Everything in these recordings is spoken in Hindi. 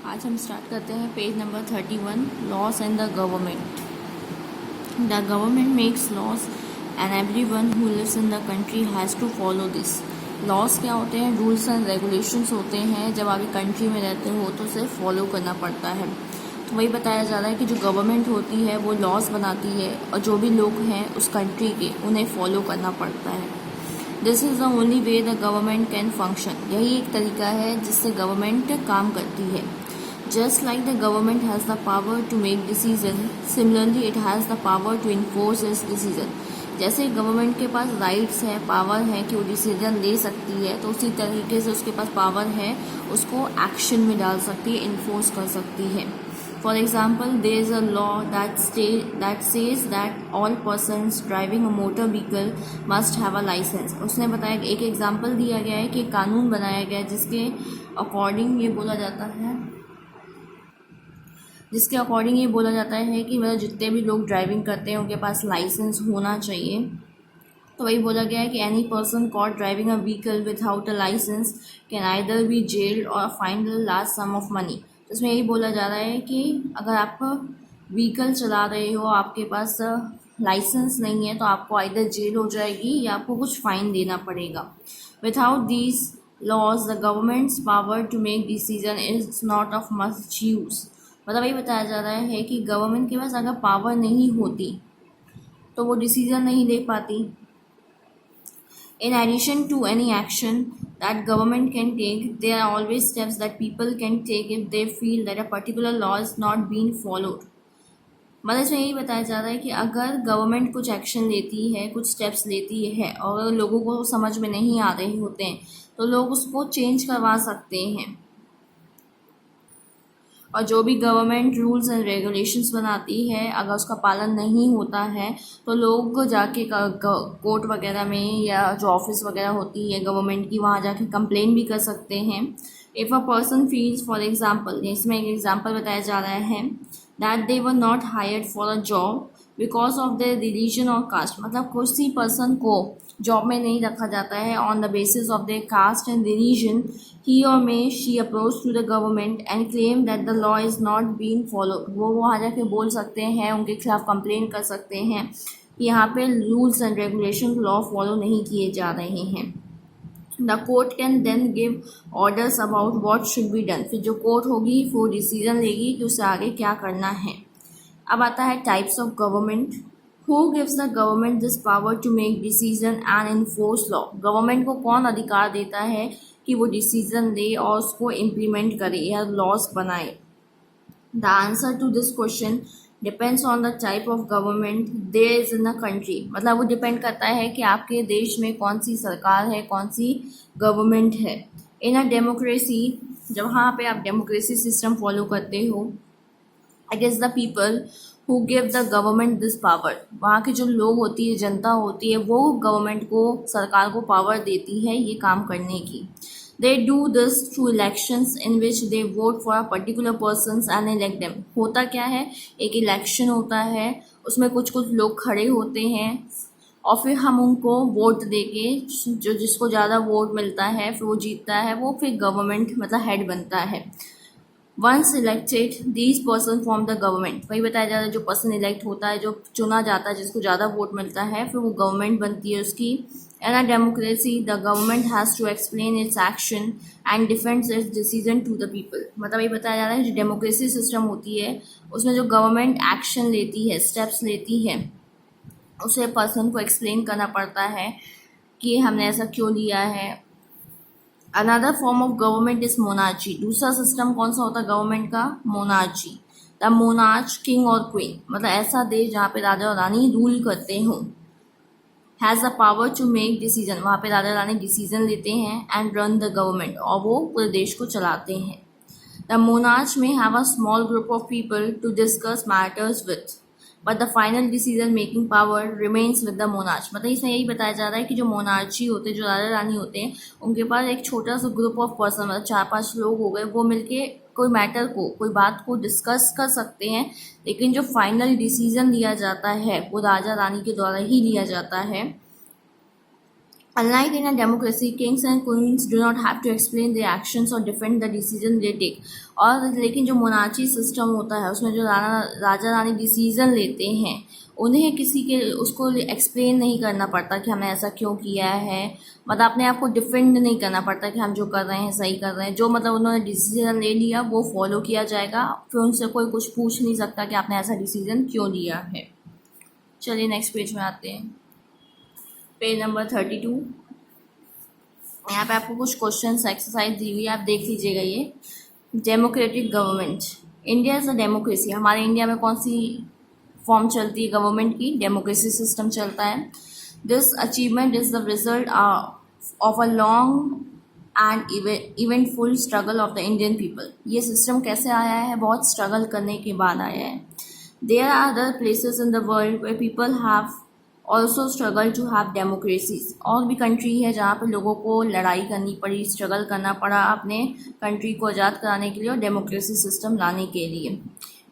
आज हम स्टार्ट करते हैं page number 31, laws and the government. The government makes laws and everyone who lives in the country has to follow this. Laws क्या होते हैं? रूल्स एंड रेगुलेशंस होते हैं। जब आप एक कंट्री में रहते हो तो उसे फॉलो करना पड़ता है। तो वही बताया जा रहा है कि जो गवर्नमेंट होती है वो लॉस बनाती है और जो भी लोग हैं उस कंट्री के उन्हें फॉलो करना पड़ता है। This is the only way the government can function. यही एक तरीका है जिससे गवर्नमेंट काम करती है। Just like the government has the power to make decision, similarly it has the power to enforce its decision. जैसे गवर्नमेंट के पास राइट्स है, पावर है कि वो डिसीजन ले सकती है, तो उसी तरीके से उसके पास पावर है उसको एक्शन में डाल सकती है, इन्फोर्स कर सकती है। For example, there is a law that says that all persons driving a motor vehicle must have a license. उसने बताया, एक एग्जाम्पल दिया गया है कि कानून बनाया गया है जिसके अकॉर्डिंग ये बोला जाता है कि मतलब जितने भी लोग ड्राइविंग करते हैं उनके पास लाइसेंस होना चाहिए। तो वही बोला गया है कि any person caught driving a vehicle without a licence can either be jailed और fined the large sum of money. इसमें यही बोला जा रहा है कि अगर आप व्हीकल चला रहे हो, आपके पास लाइसेंस नहीं है, तो आपको आइदर जेल हो जाएगी या आपको कुछ फाइन देना पड़ेगा। Without these laws the government's power to make decision is not of much use. मतलब यही बताया जा रहा है कि गवर्नमेंट के पास अगर पावर नहीं होती तो वो डिसीजन नहीं ले पाती। In addition to any action that government can take, there are always steps that people can take if they feel that a particular law is not being followed. मतलब इसमें यही बताया जा रहा है कि अगर गवर्नमेंट कुछ एक्शन लेती है, कुछ स्टेप्स लेती है और लोगों को समझ में नहीं आ रहे होते हैं तो लोग उसको चेंज करवा सकते हैं। और जो भी गवर्नमेंट रूल्स एंड रेगुलेशंस बनाती है अगर उसका पालन नहीं होता है तो लोग जाके कोर्ट वगैरह में या जो ऑफिस वगैरह होती है गवर्नमेंट की वहाँ जाके कंप्लेन भी कर सकते हैं। If a person feels, for example, इसमें एक एग्जांपल बताया जा रहा है that they were not hired for a job because of their religion और कास्ट। मतलब किसी पर्सन को जॉब में नहीं रखा जाता है on the basis of their caste and religion, he or may she approach to the government and claim that the law is not being followed। वो वहाँ जाके बोल सकते हैं, उनके खिलाफ कंप्लेन कर सकते हैं कि यहाँ पे rules and regulation law follow नहीं किए जा रहे हैं। The court can then give orders about what should be done. फिर जो कोर्ट होगी वो डिसीजन लेगी कि उससे आगे क्या करना है। अब आता है types of government. Who gives the government this power to make decision and enforce law? Government को कौन अधिकार देता है कि वो डिसीजन ले और उसको इम्प्लीमेंट करे या लॉज बनाए? The answer to this question depends on the type of government there is in a country. मतलब वो डिपेंड करता है कि आपके देश में कौन सी सरकार है, कौन सी गवर्नमेंट है। इन अ डेमोक्रेसी, जब वहाँ पे आप डेमोक्रेसी सिस्टम फॉलो करते हो, it is the people who give the government this power. वहाँ की जो लोग होती है, जनता होती है, वो गवर्नमेंट को, सरकार को पावर देती है ये काम करने की। They do this through elections in which they vote for a particular persons and elect them. होता क्या है, एक इलेक्शन होता है, उसमें कुछ कुछ लोग खड़े होते हैं और फिर हम उनको वोट देके जो जिसको ज़्यादा वोट मिलता है फिर वो जीतता है, वो फिर गवर्नमेंट मतलब हेड बनता है। Once elected these person form the government. वही बताया जा रहा है जो पर्सन इलेक्ट होता है, जो चुना जाता है, जिसको ज़्यादा वोट मिलता है, फिर वो गवर्नमेंट बनती है उसकी। In a democracy the government has to explain its action and defends its decision to the people. मतलब ये बताया जा रहा है जो डेमोक्रेसी सिस्टम होती है उसमें जो गवर्नमेंट एक्शन लेती है, स्टेप्स लेती है, उसे पर्सन को एक्सप्लेन करना पड़ता है कि हमने ऐसा क्यों लिया है। Another form of government is monarchy. दूसरा सिस्टम कौन सा होता है गवर्नमेंट का? मोनार्ची। द मोनार्च, किंग और क्वीन, मतलब ऐसा देश जहाँ पे राजा और रानी रूल करते हो, has the power to make decision. वहाँ पे राजा रानी डिसीजन लेते हैं एंड रन द गवर्नमेंट, और वो पूरे देश को चलाते हैं। The monarch may have a small group of people to discuss matters with, but the final decision making power remains with the monarch. मतलब इसमें यही बताया जा रहा है कि जो मोनार्ची होते हैं, जो राजा रानी होते हैं, उनके पास एक छोटा सा ग्रुप ऑफ पर्सन, मतलब 4-5 लोग हो गए, वो मिलके कोई मैटर को, कोई बात को डिस्कस कर सकते हैं, लेकिन जो फाइनल डिसीजन लिया जाता है वो राजा रानी के द्वारा ही लिया जाता है। Unlike in a democracy, kings and queens do not have to explain their actions or defend the decision they take. और लेकिन जो मोनार्ची सिस्टम होता है उसमें जो राजा रानी डिसीजन लेते हैं उन्हें किसी के उसको एक्सप्लेन नहीं करना पड़ता कि हमने ऐसा क्यों किया है, मतलब अपने आप को डिफेंड नहीं करना पड़ता कि हम जो कर रहे हैं सही कर रहे हैं। जो मतलब उन्होंने डिसीजन ले लिया वो फॉलो किया जाएगा, फिर उनसे कोई कुछ पूछ नहीं सकता कि आपने ऐसा डिसीजन क्यों लिया है। चलिए नेक्स्ट पेज में आते हैं, पेज नंबर 32। यहाँ पे आपको कुछ क्वेश्चन एक्सरसाइज दी हुई है, आप देख लीजिएगा। ये democratic government, India is a democracy. हमारे इंडिया में कौन सी फॉर्म चलती है गवर्नमेंट की? डेमोक्रेसी सिस्टम चलता है। This achievement is the result of a long and eventful struggle of the Indian people. ये सिस्टम कैसे आया है? बहुत स्ट्रगल करने के बाद आया है। There are other places in the world where people have also struggle to have democracies. और भी कंट्री है जहाँ पे लोगों को लड़ाई करनी पड़ी, स्ट्रगल करना पड़ा अपने कंट्री को आज़ाद कराने के लिए और डेमोक्रेसी सिस्टम लाने के लिए।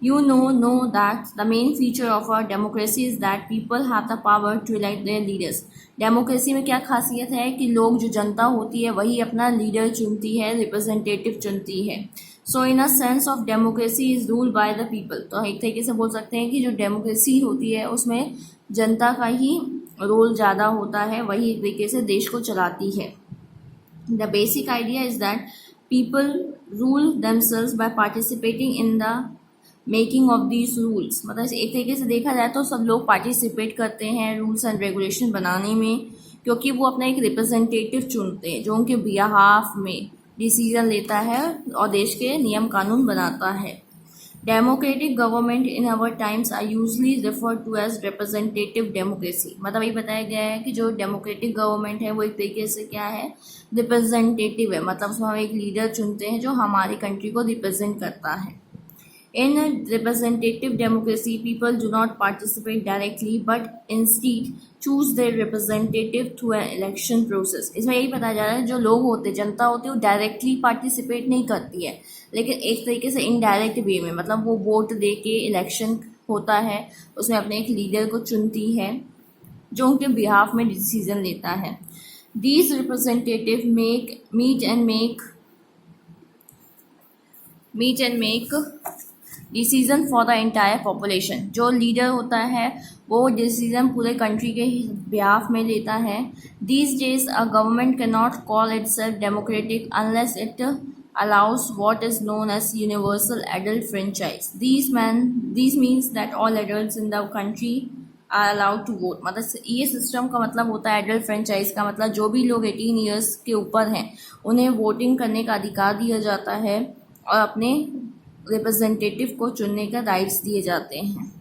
You know that the main feature of our democracy is that people have the power to elect their leaders. Democracy में क्या खासियत है कि लोग, जो जनता होती है वही अपना लीडर चुनती है, रिप्रेजेंटेटिव चुनती है। So in a sense of democracy is ruled by the people. तो एक तरीके से बोल सकते हैं कि जो डेमोक्रेसी होती है उसमें जनता का ही रोल ज़्यादा होता है, वही एक तरीके से देश को चलाती है। The basic idea is that people rule themselves by participating in the making of these rules. मतलब एक तरीके से देखा जाए तो सब लोग पार्टिसिपेट करते हैं रूल्स एंड रेगुलेशन बनाने में, क्योंकि वो अपना एक रिप्रेजेंटेटिव चुनते हैं जो उनके बिहाफ में डिसीजन लेता है और देश के नियम कानून बनाता है। Democratic government in our times are usually refer to as representative democracy. मतलब ये बताया गया है कि जो डेमोक्रेटिक गवर्नमेंट है वो एक तरीके से क्या है? रिप्रेजेंटेटिव है। मतलब उसमें हम एक लीडर चुनते हैं जो हमारी कंट्री को रिप्रेजेंट करता है। In a representative democracy, people do not participate directly, but instead choose their representative through an election process. इसमें यही बताया जा रहा है जो लोग होते, जनता होती है, वो डायरेक्टली पार्टिसिपेट नहीं करती है, लेकिन एक तरीके से इनडायरेक्ट वे में, मतलब वो वोट दे के इलेक्शन होता है, उसमें अपने एक लीडर को चुनती है जो उनके बिहाफ में डिसीजन लेता है। These representative meet and make decision for the entire population. जो लीडर होता है वो डिसीजन पूरे कंट्री के बिहाफ में लेता है। These days a government can not call itself democratic unless it allows what is known as universal adult franchise. These means that all adults in the country are allowed to vote. मतलब ये सिस्टम का मतलब होता है एडल्ट फ्रेंचाइज का मतलब जो भी लोग 18 ईयर्स के ऊपर हैं उन्हें वोटिंग करने का अधिकार दिया जाता है और अपने रिप्रेजेंटेटिव को चुनने का राइट्स दिए जाते हैं।